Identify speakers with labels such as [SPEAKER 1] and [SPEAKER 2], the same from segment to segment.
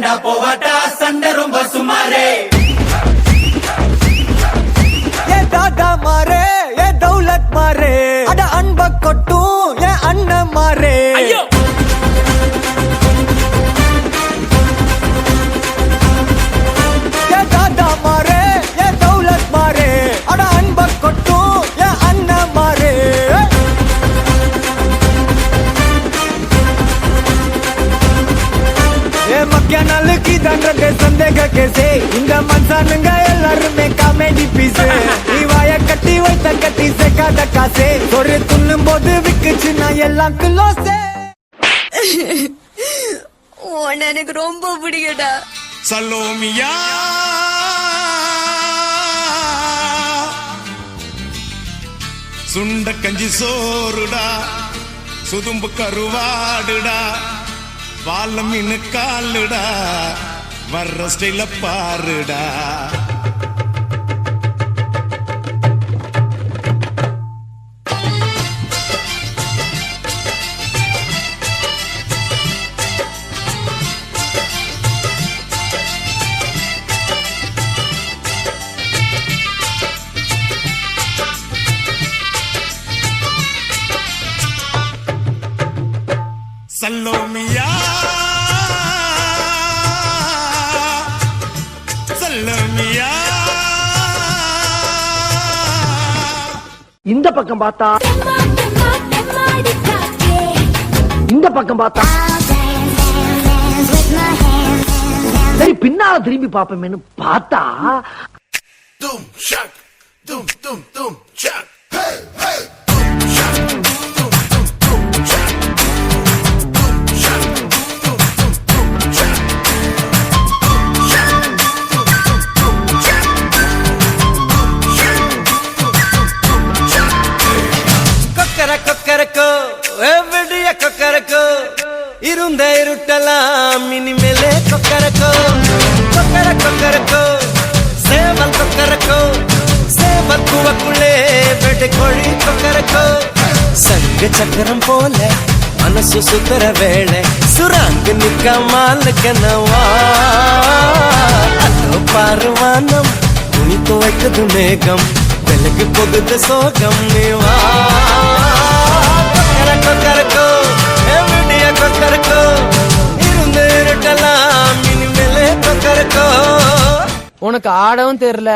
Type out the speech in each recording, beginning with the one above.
[SPEAKER 1] தாண்டா போவாட்டா சண்டை ரொம்ப சுமாரே
[SPEAKER 2] ஏ தாதா மாரே ஏ தௌலத் மாரே அட அன்ப கொட்டும் ஏ அண்ணன் மாரே ஏ தாதா மாரே ஏ தௌலத் மாரே அட அன்ப கொட்டும் ஏ அண்ணன் மாரே மக்கிய நாளுக்கு தண்டத்தை சந்தேக கேசே இந்த மனுஷனுங்க எல்லாருமே காமெடி பீஸ் நீ வாய கட்டி வைத்த கட்டி சேர்க்காத காசே ஒரு துண்ணும் போது விக்குச்சுன்னா எல்லாம் கிலோசே
[SPEAKER 3] உன்னை எனக்கு ரொம்ப பிடிக்கடா
[SPEAKER 4] சலோமியா சுண்ட கஞ்சி சோறுடா சுதும்பு கருவாடுடா வாழ மீனு காலுடா வர்ற ஸ்டைல பாருடா சல்லோமியா சல்லோமியா
[SPEAKER 5] இந்த பக்கம் பார்த்தா இந்த பக்கம் பார்த்தா சரி பின்னால திரும்பி பாப்போமேனு பார்த்தா
[SPEAKER 4] தும் ஷக் தும் தும் தும் ஷக்
[SPEAKER 2] கொக்கரக்கோ எவ்வளிய கொக்கரக்கோ இருந்த இருட்டலாம் இனிமேலே கொக்கரக்கோ கொக்கரக்கோ சேவல் கொக்கரக்கோ சேவல் கூவக்குள்ளே வெட்டு கோழி கொக்கரக்கோ சங்க சக்கரம் போல மனசு சுத்தர வேளை சுராங்கு நிக்கமாலுக்கனவா அதோ பாருவானம் துணி துவைக்குது மேகம் வெளுக்கு போகுது சோகம் நீவா கொக்கரக்கோ எவ்வளிய கொக்கரக்கோ இருந்து இருட்டலாம் இனிமேலே கொக்கரக்கோ
[SPEAKER 6] உனக்கு ஆடவும் தெரியல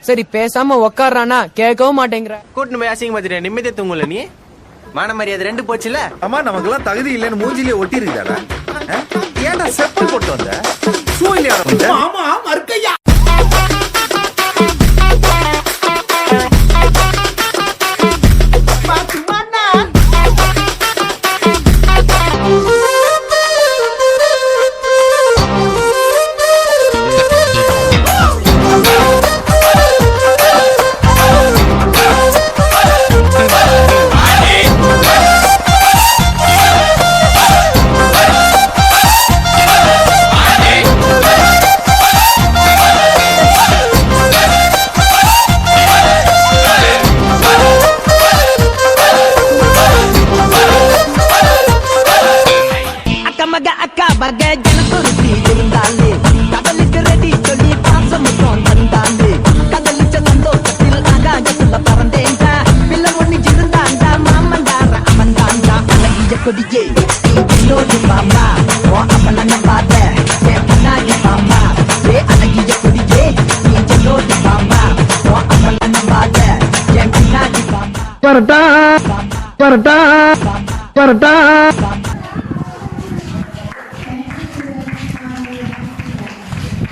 [SPEAKER 6] சரி பேசாம உக்காடுறானா கேட்கவும் மாட்டேங்கிற
[SPEAKER 7] கூட்டின்னு போய் அசிங்க மாத்திர நிம்மதியை தூங்கல நீ மான மரியாதை ரெண்டு போச்சுல
[SPEAKER 8] அம்மா நமக்கெல்லாம் தகுதி இல்லைன்னு மூஞ்சிலே ஒட்டி இருக்குதாடா ஏன்டா செப்பல் போட்டு வந்த ஷூ இல்லையா
[SPEAKER 1] ஆமா மறுக்கையா
[SPEAKER 5] கொடியே இன்னொரு மாமா ஓ அப்பன பாத சேப்பனாகி மாமா ஏ அழகிய கொடியே இன்னொரு மாமா ஓ அப்பன பாத சேப்பனாகி மாமா பரட்டா பரட்டா பரட்டா